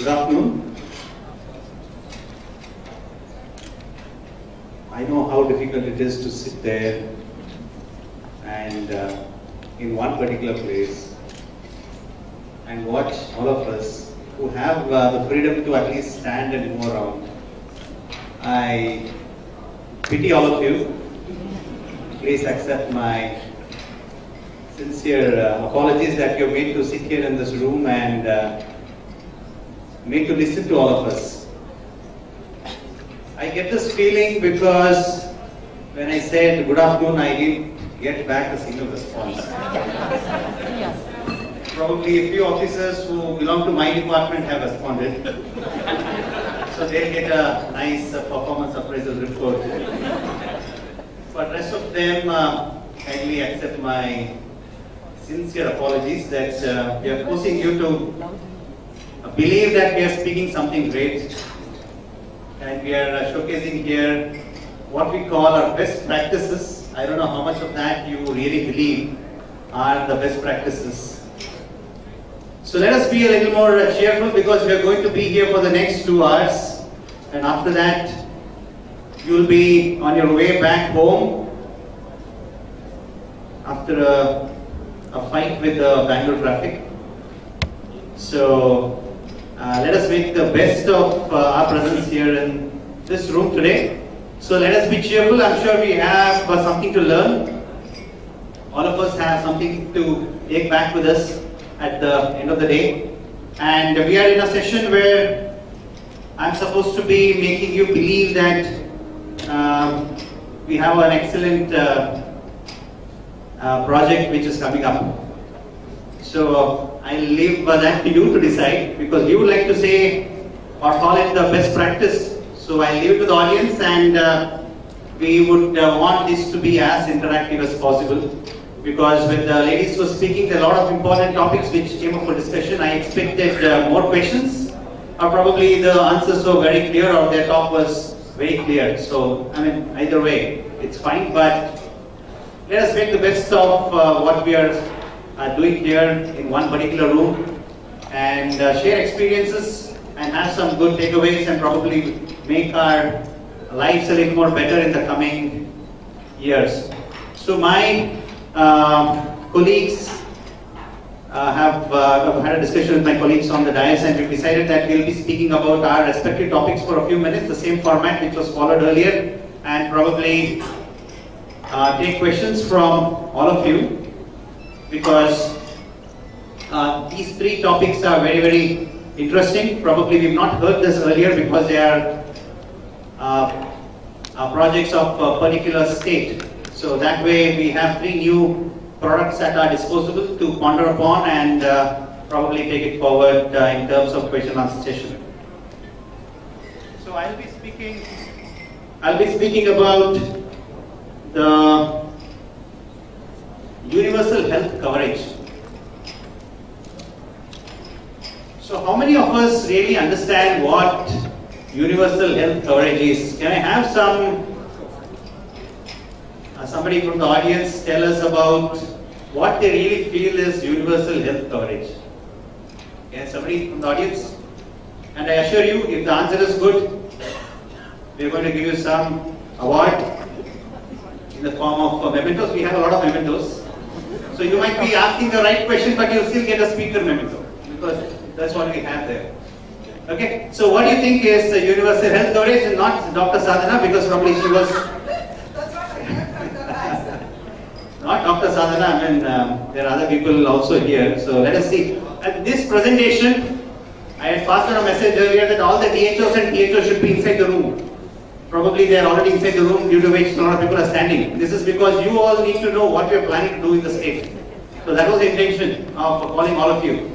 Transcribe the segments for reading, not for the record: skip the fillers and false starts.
Good afternoon. I know how difficult it is to sit there and in one particular place and watch all of us who have the freedom to at least stand and move around. I pity all of you. Please accept my sincere apologies that you're made to sit here in this room and made to listen to all of us. I get this feeling because when I said good afternoon, I didn't get back a single response. Probably a few officers who belong to my department have responded. So they'll get a nice performance appraisal report. But rest of them kindly accept my sincere apologies that we are forcing you to believe that we are speaking something great, and we are showcasing here what we call our best practices. I don't know how much of that you really believe are the best practices. So let us be a little more cheerful, because we are going to be here for the next 2 hours, and after that you will be on your way back home after a fight with the Bangalore traffic. So let us make the best of our presence here in this room today. So let us be cheerful. I'm sure we have something to learn. All of us have something to take back with us at the end of the day. And we are in a session where I'm supposed to be making you believe that we have an excellent project which is coming up. So I'll leave that to you to decide, because we would like to say or call it the best practice. So I'll leave it to the audience, and we would want this to be as interactive as possible, because when the ladies were speaking, there are a lot of important topics which came up for discussion. I expected more questions, or probably the answers were very clear, or their talk was very clear. So I mean, either way, it's fine, but let us make the best of what we are doing here in one particular room, and share experiences and have some good takeaways, and probably make our lives a little more better in the coming years. So my colleagues have had a discussion with my colleagues on the dais, and we've decided that we'll be speaking about our respective topics for a few minutes, the same format which was followed earlier, and probably take questions from all of you, because these 3 topics are very, very interesting. Probably we've not heard this earlier, because they are projects of a particular state. So that way we have 3 new products at our disposal to ponder upon and probably take it forward in terms of question and answer session. So I'll be speaking about the universal health coverage. So how many of us really understand what universal health coverage is? Can I have somebody from the audience tell us about what they really feel is universal health coverage? Can somebody from the audience? And I assure you, if the answer is good, we're going to give you some award in the form of mementos. We have a lot of mementos. So you might be asking the right question, but you'll still get a speaker memento, because that's what we have there. Okay, so what do you think is the universal health coverage? And not Dr. Sadhana, because probably she was not Dr. Sadhana. I mean, there are other people also here. So let us see. At this presentation, I had passed on a message earlier that all the DHOs and THOs should be inside the room. Probably they are already inside the room, due to which a lot of people are standing. This is because you all need to know what we are planning to do in the state. So that was the intention of calling all of you.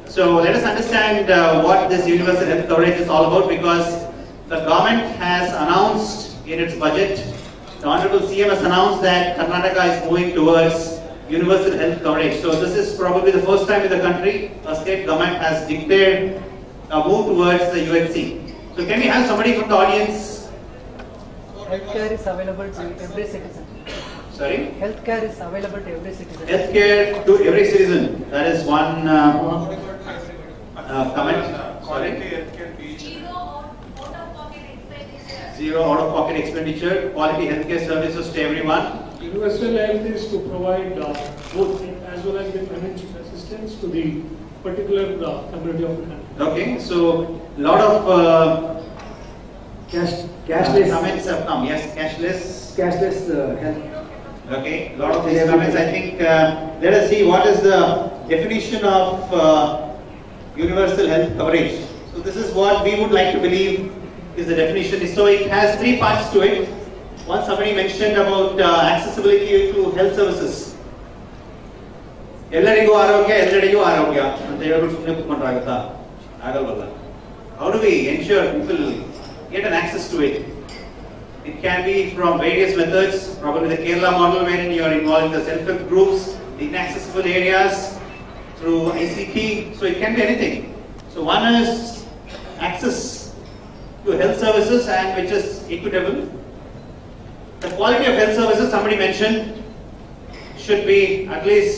So let us understand what this universal health coverage is all about, because the government has announced in its budget, the Honorable CM has announced that Karnataka is moving towards universal health coverage. So this is probably the first time in the country a state government has declared a move towards the UHC. So can we have somebody from the audience? Healthcare is available to every citizen. Sorry? Healthcare is available to every citizen. Healthcare to every citizen. That is one comment. Quality healthcare be Zero out-of-pocket expenditure. Zero out-of-pocket expenditure, quality healthcare services to everyone. Universal health is to provide both as well as the financial assistance to the particular community of the country. Okay, so lot of Cashless. comments have come. Yes, cashless. Cashless health. Okay, lot of these comments. I think let us see what is the definition of universal health coverage. So this is what we would like to believe is the definition. So it has three parts to it. One, somebody mentioned about accessibility to health services. ಎಲ್ಲರಿಗೂ ಆರೋಗ್ಯ ಎಲ್ಲರಿಗೂ ಆರೋಗ್ಯ ಅಂತ ಹೇಳ್ಬಿಟ್ಟು ಸುಮ್ಮನೆ ಕೂತ್ಕೊಂಡ್ರೆ ಆಗುತ್ತಾ? ಆಗಲ್ವಲ್ಲ. How do we ensure people get an access to it? It can be from various methods, probably the Kerala model wherein you are involving the self-help groups, the inaccessible areas, through ICT, so it can be anything. So one is access to health services and which is equitable. The quality of health services, somebody mentioned, should be at least,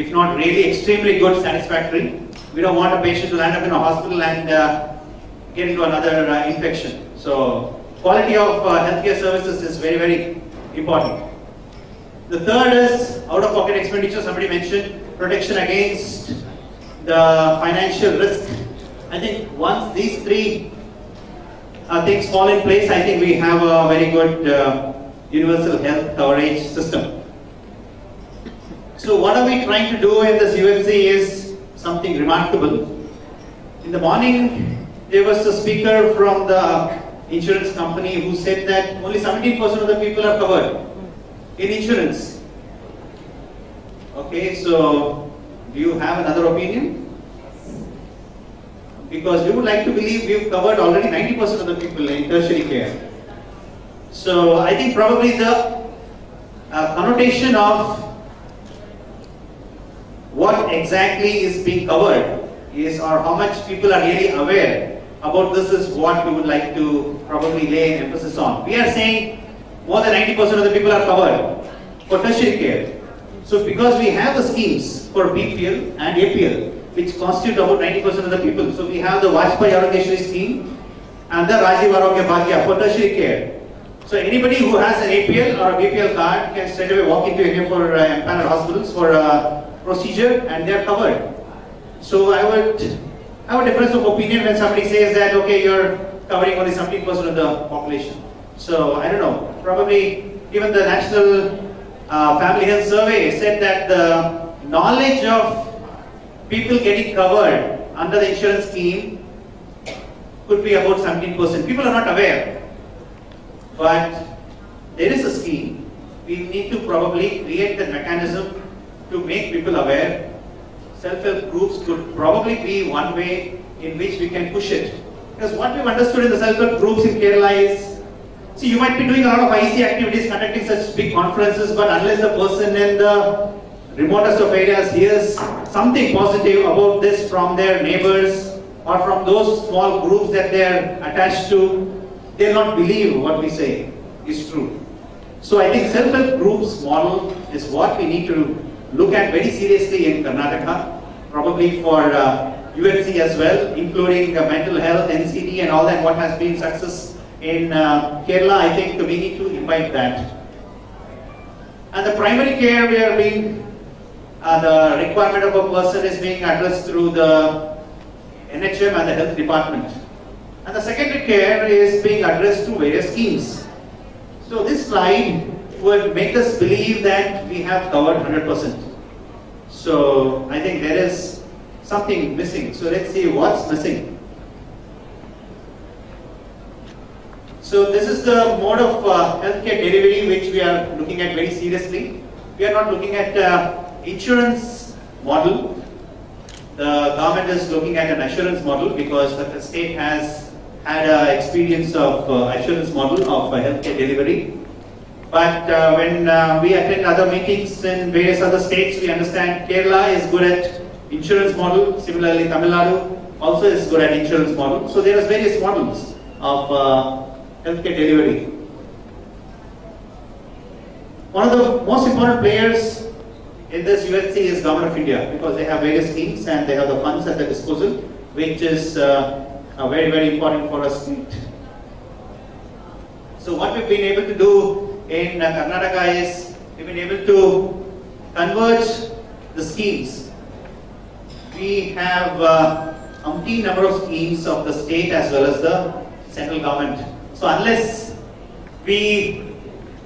if not really extremely good, satisfactory. We don't want a patient to land up in a hospital and get into another infection. So quality of healthcare services is very, very important. The third is out-of-pocket expenditure, somebody mentioned, protection against the financial risk. I think once these three things fall in place, I think we have a very good universal health coverage system. So what are we trying to do in this UFC is something remarkable. In the morning, there was a speaker from the insurance company who said that only 17% of the people are covered in insurance. Okay, so do you have another opinion? Because we would like to believe we've covered already 90% of the people in tertiary care. So I think probably the connotation of what exactly is being covered is, or how much people are really aware about this, is what we would like to probably lay an emphasis on. We are saying more than 90% of the people are covered for tertiary care. So because we have the schemes for BPL and APL, which constitute about 90% of the people. So we have the Vajpayee Arogeshri scheme and the Rajiv Arogya Bhagya for tertiary care. So anybody who has an APL or a BPL card can straight away walk into any of our empaneled hospitals for procedure and they are covered. So I would have a difference of opinion when somebody says that, okay, you're covering only 17% of the population. So I don't know, probably even the National Family Health Survey said that the knowledge of people getting covered under the insurance scheme could be about 17%. People are not aware, but there is a scheme. We need to probably create the mechanism to make people aware. Self-help groups could probably be one way in which we can push it. Because what we've understood in the self-help groups in Kerala is, see, you might be doing a lot of IC activities, conducting such big conferences, but unless the person in the remotest of areas hears something positive about this from their neighbors or from those small groups that they are attached to, they'll not believe what we say is true. So I think self-help groups model is what we need to look at very seriously in Karnataka, probably for UFC as well, including mental health, NCD and all that, what has been success in Kerala. I think we need to imbibe that. And the primary care, we are being, the requirement of a person is being addressed through the NHM and the health department. And the secondary care is being addressed through various schemes. So this slide would make us believe that we have covered 100%. So I think there is something missing. So let's see what's missing. So this is the mode of healthcare delivery which we are looking at very seriously. We are not looking at insurance model. The government is looking at an assurance model because the state has had experience of assurance model of healthcare delivery. But when we attend other meetings in various other states, we understand Kerala is good at insurance model. Similarly, Tamil Nadu also is good at insurance model. So there are various models of healthcare delivery. One of the most important players in this UHC is Government of India because they have various schemes and they have the funds at their disposal. which is very, very important for us. So what we've been able to do in Karnataka is we've been able to converge the schemes. We have umpteen number of schemes of the state as well as the central government. So unless we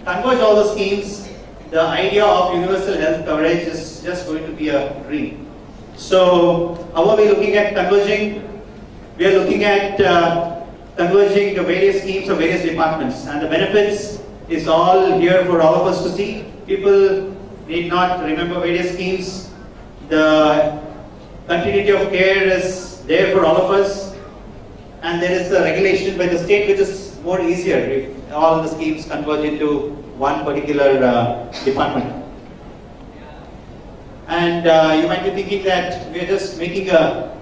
converge all the schemes, the idea of universal health coverage is just going to be a dream. So how are we looking at converging? We are looking at converging the various schemes of various departments, and the benefits is all here for all of us to see. People need not remember various schemes. The continuity of care is there for all of us, and there is a regulation by the state which is more easier if all the schemes converge into one particular department. And you might be thinking that we are just making a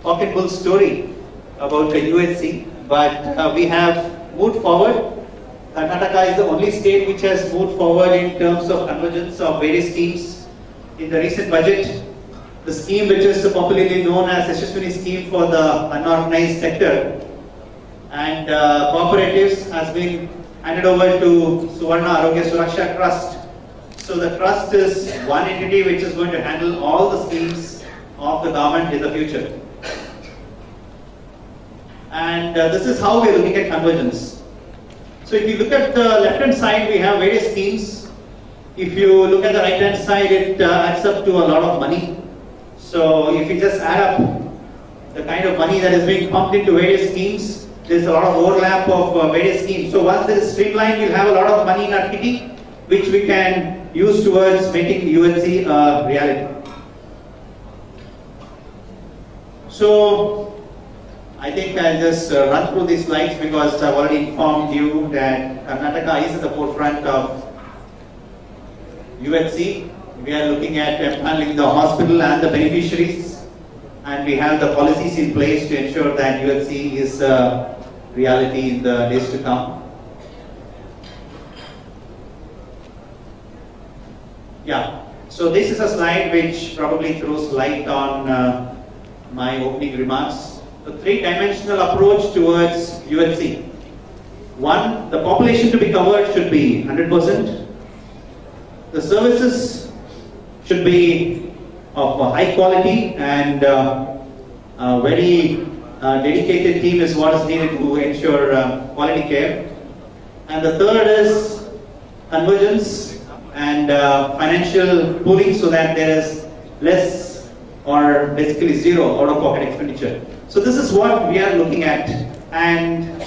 pocketbook story about the UHC, but we have moved forward. Karnataka is the only state which has moved forward in terms of convergence of various schemes. In the recent budget, the scheme which is popularly known as Yashaswini scheme for the unorganized sector and cooperatives has been handed over to Suvarna Arogya Suraksha Trust. So the trust is one entity which is going to handle all the schemes of the government in the future. And this is how we are looking at convergence. So if you look at the left hand side, we have various schemes. If you look at the right hand side, it adds up to a lot of money. So if you just add up the kind of money that is being pumped into various schemes, there's a lot of overlap of various schemes. So once it is streamlined, we'll have a lot of money in our kitty, which we can use towards making UHC a reality. So I think I'll just run through these slides because I've already informed you that Karnataka is at the forefront of UHC. We are looking at handling the hospital and the beneficiaries, and we have the policies in place to ensure that UHC is a reality in the days to come. Yeah, so this is a slide which probably throws light on my opening remarks. The three-dimensional approach towards UHC. One, the population to be covered should be 100%. The services should be of high quality, and a very dedicated team is what is needed to ensure quality care. And the third is convergence and financial pooling so that there is less or basically zero out-of-pocket expenditure. So this is what we are looking at, and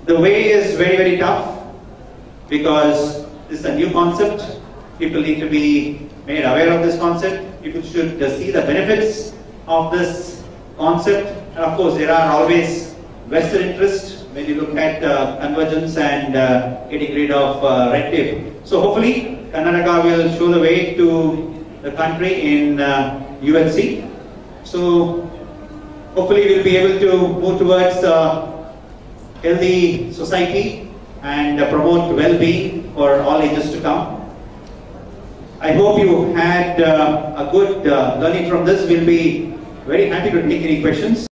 the way is very, very tough because this is a new concept. People need to be made aware of this concept. People should see the benefits of this concept. And of course, there are always vested interests when you look at convergence and getting rid of red tape. So hopefully, Karnataka will show the way to the country in UHC. So hopefully, we'll be able to move towards a healthy society and promote well-being for all ages to come. I hope you had a good learning from this. We'll be very happy to take any questions.